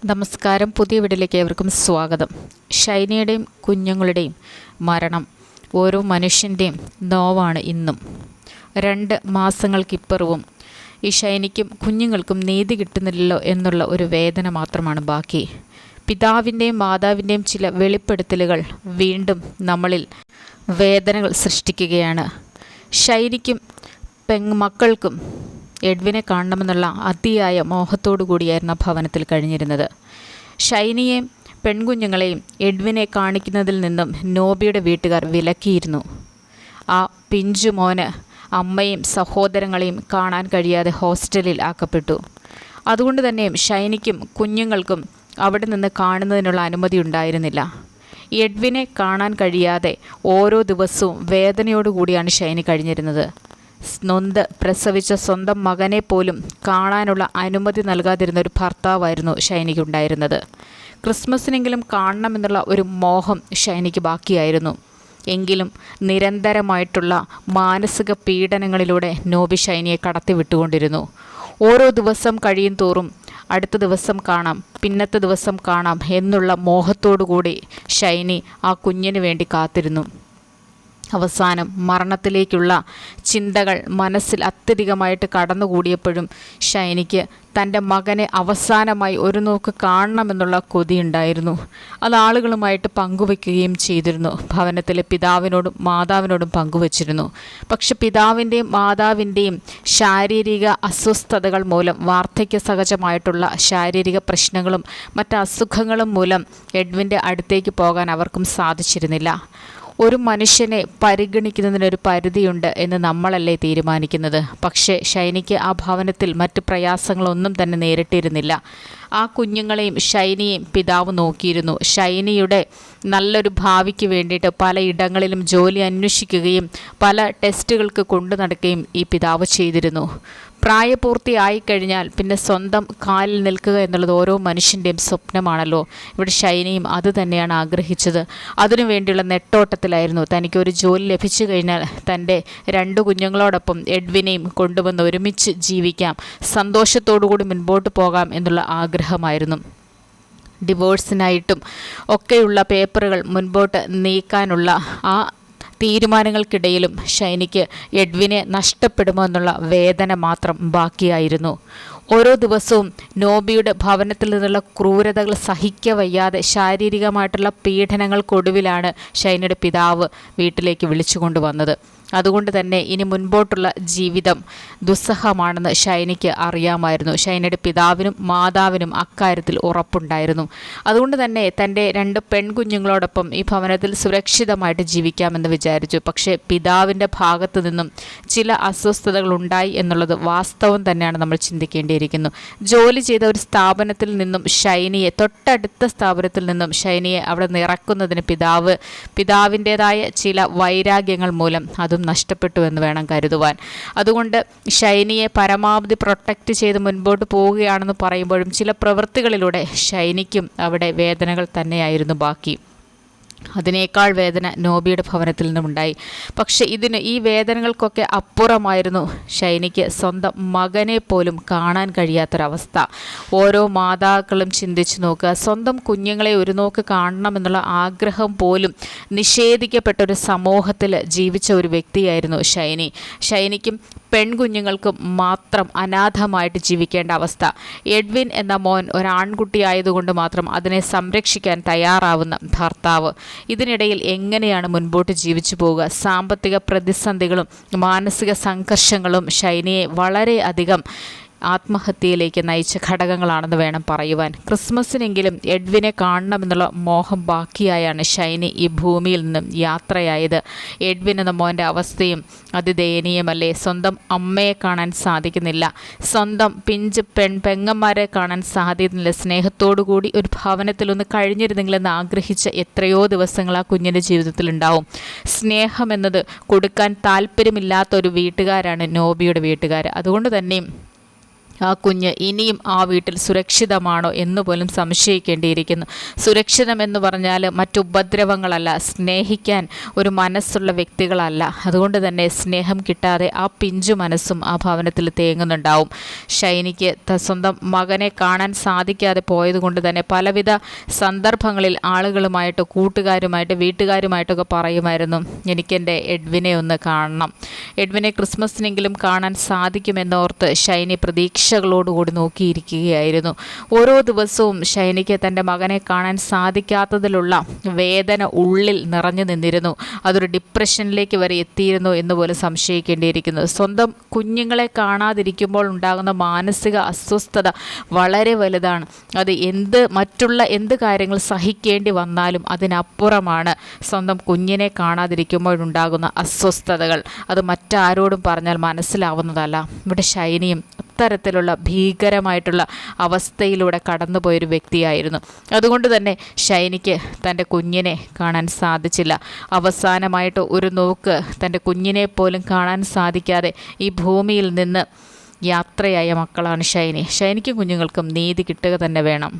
നമസ്കാരം. പുതിയ വീഡിയോയിലേക്ക് ഏവർക്കും സ്വാഗതം. ഷൈനിയുടെയും കുഞ്ഞുങ്ങളുടെയും മരണം ഓരോ മനുഷ്യൻ്റെയും നോവാണ്. ഇന്നും 2 മാസങ്ങൾക്കിപ്പുറവും ഈ ഷൈനിക്കും കുഞ്ഞുങ്ങൾക്കും നീതി കിട്ടുന്നില്ലല്ലോ എന്നുള്ള ഒരു വേദന മാത്രമാണ് ബാക്കി. പിതാവിൻ്റെയും മാതാവിൻ്റെയും ചില വെളിപ്പെടുത്തലുകൾ വീണ്ടും നമ്മളിൽ വേദനകൾ സൃഷ്ടിക്കുകയാണ്. ഷൈനിക്കും മക്കൾക്കും എഡ്വിനെ കാണണമെന്നുള്ള അതിയായ മോഹത്തോടു കൂടിയായിരുന്നു ഭവനത്തിൽ കഴിഞ്ഞിരുന്നത്. ഷൈനിയെയും പെൺകുഞ്ഞുങ്ങളെയും എഡ്വിനെ കാണിക്കുന്നതിൽ നിന്നും നോബിയുടെ വീട്ടുകാർ വിലക്കിയിരുന്നു. ആ പിഞ്ചു മോന് അമ്മയും സഹോദരങ്ങളെയും കാണാൻ കഴിയാതെ ഹോസ്റ്റലിൽ ആക്കപ്പെട്ടു. അതുകൊണ്ട് തന്നെ ഷൈനിക്കും കുഞ്ഞുങ്ങൾക്കും അവിടെ നിന്ന് കാണുന്നതിനുള്ള അനുമതി ഉണ്ടായിരുന്നില്ല. എഡ്വിനെ കാണാൻ കഴിയാതെ ഓരോ ദിവസവും വേദനയോടുകൂടിയാണ് ഷൈനി കഴിഞ്ഞിരുന്നത്. നൊന്ത് പ്രസവിച്ച സ്വന്തം മകനെ പോലും കാണാനുള്ള അനുമതി നൽകാതിരുന്ന ഒരു ഭർത്താവായിരുന്നു ഷൈനിക്കുണ്ടായിരുന്നത്. ക്രിസ്മസിനെങ്കിലും കാണണമെന്നുള്ള ഒരു മോഹം ഷൈനിക്ക് ബാക്കിയായിരുന്നു. എങ്കിലും നിരന്തരമായിട്ടുള്ള മാനസിക പീഡനങ്ങളിലൂടെ നോബി ഷൈനിയെ കടത്തിവിട്ടുകൊണ്ടിരുന്നു. ഓരോ ദിവസം കഴിയും തോറും അടുത്ത ദിവസം കാണാം, പിന്നത്തെ ദിവസം കാണാം എന്നുള്ള മോഹത്തോടു കൂടി ഷൈനി ആ കുഞ്ഞിന് വേണ്ടി കാത്തിരുന്നു. അവസാനം മരണത്തിലേക്കുള്ള ചിന്തകൾ മനസ്സിൽ അത്യധികമായിട്ട് കടന്നുകൂടിയപ്പോഴും ഷൈനിക്ക് തൻ്റെ മകനെ അവസാനമായി ഒരു നോക്ക് കാണണമെന്നുള്ള കൊതിയുണ്ടായിരുന്നു. അത് ആളുകളുമായിട്ട് പങ്കുവയ്ക്കുകയും ചെയ്തിരുന്നു. ഭവനത്തിലെ പിതാവിനോടും മാതാവിനോടും പങ്കുവച്ചിരുന്നു. പക്ഷെ പിതാവിൻ്റെയും മാതാവിൻ്റെയും ശാരീരിക അസ്വസ്ഥതകൾ മൂലം, വാർദ്ധക്യ സഹജമായിട്ടുള്ള ശാരീരിക പ്രശ്നങ്ങളും മറ്റ് അസുഖങ്ങളും മൂലം എഡ്വിൻ്റെ അടുത്തേക്ക് പോകാൻ അവർക്കും സാധിച്ചിരുന്നില്ല. ഒരു മനുഷ്യനെ പരിഗണിക്കുന്നതിനൊരു പരിധിയുണ്ട് എന്ന് നമ്മളല്ലേ തീരുമാനിക്കുന്നത്. പക്ഷേ ഷൈനിക്ക് ആ ഭവനത്തിൽ മറ്റ് പ്രയാസങ്ങളൊന്നും തന്നെ നേരിട്ടിരുന്നില്ല. ആ കുഞ്ഞുങ്ങളെയും ഷൈനിയെയും പിതാവ് നോക്കിയിരുന്നു. ഷൈനിയുടെ നല്ലൊരു ഭാവിക്ക് വേണ്ടിയിട്ട് പലയിടങ്ങളിലും ജോലി അന്വേഷിക്കുകയും പല ടെസ്റ്റുകൾക്ക് കൊണ്ടു നടക്കുകയും ഈ പിതാവ് ചെയ്തിരുന്നു. പ്രായപൂർത്തിയായിക്കഴിഞ്ഞാൽ പിന്നെ സ്വന്തം കാലിൽ നിൽക്കുക എന്നുള്ളത് ഓരോ മനുഷ്യൻ്റെയും സ്വപ്നമാണല്ലോ. ഇവിടെ ഷൈനിയും അത് തന്നെയാണ് ആഗ്രഹിച്ചത്. അതിനുവേണ്ടിയുള്ള നെട്ടോട്ടത്തിലായിരുന്നു. തനിക്കൊരു ജോലി ലഭിച്ചു കഴിഞ്ഞാൽ തൻ്റെ 2 കുഞ്ഞുങ്ങളോടൊപ്പം എഡ്വിനെയും കൊണ്ടുവന്ന് ഒരുമിച്ച് ജീവിക്കാം, സന്തോഷത്തോടുകൂടി മുൻപോട്ട് പോകാം എന്നുള്ള ആഗ്രഹമായിരുന്നു. ഡിവോഴ്സിനായിട്ടും ഒക്കെയുള്ള പേപ്പറുകൾ മുൻപോട്ട് നീക്കാനുള്ള ആ തീരുമാനങ്ങൾക്കിടയിലും ഷൈനിക്ക് എഡ്വിനെ നഷ്ടപ്പെടുമോ എന്നുള്ള വേദന മാത്രം ബാക്കിയായിരുന്നു. ഓരോ ദിവസവും നോബിയുടെ ഭവനത്തിൽ നിന്നുള്ള ക്രൂരതകൾ സഹിക്കവയ്യാതെ ശാരീരികമായിട്ടുള്ള പീഡനങ്ങൾക്കൊടുവിലാണ് ഷൈനിയുടെ പിതാവ് വീട്ടിലേക്ക് വിളിച്ചു കൊണ്ടുവന്നത്. അതുകൊണ്ട് തന്നെ ഇനി മുൻപോട്ടുള്ള ജീവിതം ദുസ്സഹമാണെന്ന് ഷൈനിക്ക് അറിയാമായിരുന്നു. ഷൈനിയുടെ പിതാവിനും മാതാവിനും അക്കാര്യത്തിൽ ഉറപ്പുണ്ടായിരുന്നു. അതുകൊണ്ട് തന്നെ തൻ്റെ 2 പെൺകുഞ്ഞുങ്ങളോടൊപ്പം ഈ ഭവനത്തിൽ സുരക്ഷിതമായിട്ട് ജീവിക്കാമെന്ന് വിചാരിച്ചു. പക്ഷേ പിതാവിൻ്റെ ഭാഗത്തു നിന്നും ചില അസ്വസ്ഥതകൾ ഉണ്ടായി എന്നുള്ളത് വാസ്തവം തന്നെയാണ് നമ്മൾ ചിന്തിക്കേണ്ടിയിരിക്കുന്നു. ജോലി ചെയ്ത ഒരു സ്ഥാപനത്തിൽ നിന്നും ഷൈനിയെ, തൊട്ടടുത്ത സ്ഥാപനത്തിൽ നിന്നും ഷൈനിയെ അവിടെ നിന്ന് ഇറക്കുന്നതിന് പിതാവിൻ്റേതായ ചില വൈരാഗ്യങ്ങൾ മൂലം അതും നഷ്ടപ്പെട്ടു എന്ന് വേണം കരുതുവാൻ. അതുകൊണ്ട് ഷൈനിയെ പരമാവധി പ്രൊട്ടക്റ്റ് ചെയ്ത് മുൻപോട്ട് പോവുകയാണെന്ന് പറയുമ്പോഴും ചില പ്രവൃത്തികളിലൂടെ ഷൈനിക്കും അവിടെ വേദനകൾ തന്നെയായിരുന്നു ബാക്കി. അതിനേക്കാൾ വേദന നോബിയുടെ ഭവനത്തിൽ നിന്നുമുണ്ടായി. പക്ഷേ ഈ വേദനകൾക്കൊക്കെ അപ്പുറമായിരുന്നു ഷൈനിക്ക് സ്വന്തം മകനെ പോലും കാണാൻ കഴിയാത്തൊരവസ്ഥ. ഓരോ മാതാക്കളും ചിന്തിച്ചു നോക്കുക. സ്വന്തം കുഞ്ഞുങ്ങളെ ഒരു നോക്ക് കാണണമെന്നുള്ള ആഗ്രഹം പോലും നിഷേധിക്കപ്പെട്ട ഒരു സമൂഹത്തിൽ ജീവിച്ച ഒരു വ്യക്തിയായിരുന്നു ഷൈനി. ഷൈനിക്കും പെൺകുഞ്ഞുങ്ങൾക്കും മാത്രം അനാഥമായിട്ട് ജീവിക്കേണ്ട അവസ്ഥ. എഡ്വിൻ എന്ന മോൻ ഒരാൺകുട്ടി ആയതുകൊണ്ട് മാത്രം അതിനെ സംരക്ഷിക്കാൻ തയ്യാറാവുന്ന ഭർത്താവ്. ഇതിനിടയിൽ എങ്ങനെയാണ് മുൻപോട്ട് ജീവിച്ചു പോവുക? സാമ്പത്തിക പ്രതിസന്ധികളും മാനസിക സംഘർഷങ്ങളും ഷൈനിയെ വളരെ അധികം ആത്മഹത്യയിലേക്ക് നയിച്ച ഘടകങ്ങളാണെന്ന് വേണം പറയുവാൻ. ക്രിസ്മസിനെങ്കിലും എഡ്വിനെ കാണണമെന്നുള്ള മോഹം ബാക്കിയായാണ് ഷൈനി ഈ ഭൂമിയിൽ നിന്നും യാത്രയായത്. എഡ്വിൻ എന്ന മോൻ്റെ അവസ്ഥയും അതിദയനീയമല്ലേ. സ്വന്തം അമ്മയെ കാണാൻ സാധിക്കുന്നില്ല, സ്വന്തം പിഞ്ച് പെങ്ങന്മാരെ കാണാൻ സാധിക്കുന്നില്ല. സ്നേഹത്തോടുകൂടി ഒരു ഭവനത്തിലൊന്ന് കഴിഞ്ഞിരുന്നെങ്കിലെന്ന് ആഗ്രഹിച്ച എത്രയോ ദിവസങ്ങൾ ആ കുഞ്ഞിൻ്റെ ജീവിതത്തിലുണ്ടാവും. സ്നേഹമെന്നത് കൊടുക്കാൻ താല്പര്യമില്ലാത്തൊരു വീട്ടുകാരാണ് നോബിയുടെ വീട്ടുകാർ. അതുകൊണ്ട് തന്നെ ആ കുഞ്ഞ് ഇനിയും ആ വീട്ടിൽ സുരക്ഷിതമാണോ എന്ന് പോലും സംശയിക്കേണ്ടിയിരിക്കുന്നു. സുരക്ഷിതമെന്ന് പറഞ്ഞാൽ മറ്റുപദ്രവങ്ങളല്ല, സ്നേഹിക്കാൻ ഒരു മനസ്സുള്ള വ്യക്തികളല്ല. അതുകൊണ്ട് തന്നെ സ്നേഹം കിട്ടാതെ ആ പിഞ്ചു മനസ്സും ആ ഭവനത്തിൽ തേങ്ങുന്നുണ്ടാവും. ഷൈനിക്ക് സ്വന്തം മകനെ കാണാൻ സാധിക്കാതെ പോയതുകൊണ്ട് തന്നെ പലവിധ സന്ദർഭങ്ങളിൽ ആളുകളുമായിട്ട്, കൂട്ടുകാരുമായിട്ട്, വീട്ടുകാരുമായിട്ടൊക്കെ പറയുമായിരുന്നു, എനിക്കെൻ്റെ എഡ്വിനെ ഒന്ന് കാണണം, എഡ്വിനെ ക്രിസ്മസിനെങ്കിലും കാണാൻ സാധിക്കുമെന്നോർത്ത് ഷൈനി പ്രതീക്ഷകളോടുകൂടി നോക്കിയിരിക്കുകയായിരുന്നു. ഓരോ ദിവസവും ഷൈനിക്ക് തൻ്റെ മകനെ കാണാൻ സാധിക്കാത്തതിലുള്ള വേദന ഉള്ളിൽ നിറഞ്ഞു നിന്നിരുന്നു. അതൊരു ഡിപ്രഷനിലേക്ക് വരെ എത്തിയിരുന്നു എന്ന് പോലും സംശയിക്കേണ്ടിയിരിക്കുന്നു. സ്വന്തം കുഞ്ഞുങ്ങളെ കാണാതിരിക്കുമ്പോൾ ഉണ്ടാകുന്ന മാനസിക അസ്വസ്ഥത വളരെ വലുതാണ്. അത് മറ്റുള്ള എന്ത് കാര്യങ്ങൾ സഹിക്കേണ്ടി വന്നാലും അതിനപ്പുറമാണ് സ്വന്തം കുഞ്ഞിനെ കാണാതിരിക്കുമ്പോഴുണ്ടാകുന്ന അസ്വസ്ഥതകൾ. അത് മറ്റാരോടും പറഞ്ഞാൽ മനസ്സിലാവുന്നതല്ല. ഇവിടെ ഷൈനിയും അത്തരത്തിലുള്ള ഭീകരമായിട്ടുള്ള അവസ്ഥയിലൂടെ കടന്നുപോയൊരു വ്യക്തിയായിരുന്നു. അതുകൊണ്ട് തന്നെ ഷൈനിക്ക് തൻ്റെ കുഞ്ഞിനെ കാണാൻ സാധിച്ചില്ല. അവസാനമായിട്ട് ഒരു നോക്ക് തൻ്റെ കുഞ്ഞിനെ പോലും കാണാൻ സാധിക്കാതെ ഈ ഭൂമിയിൽ നിന്ന് യാത്രയായ മക്കളാണ് ഷൈനിക്കും കുഞ്ഞുങ്ങൾക്കും നീതി കിട്ടുക തന്നെ വേണം.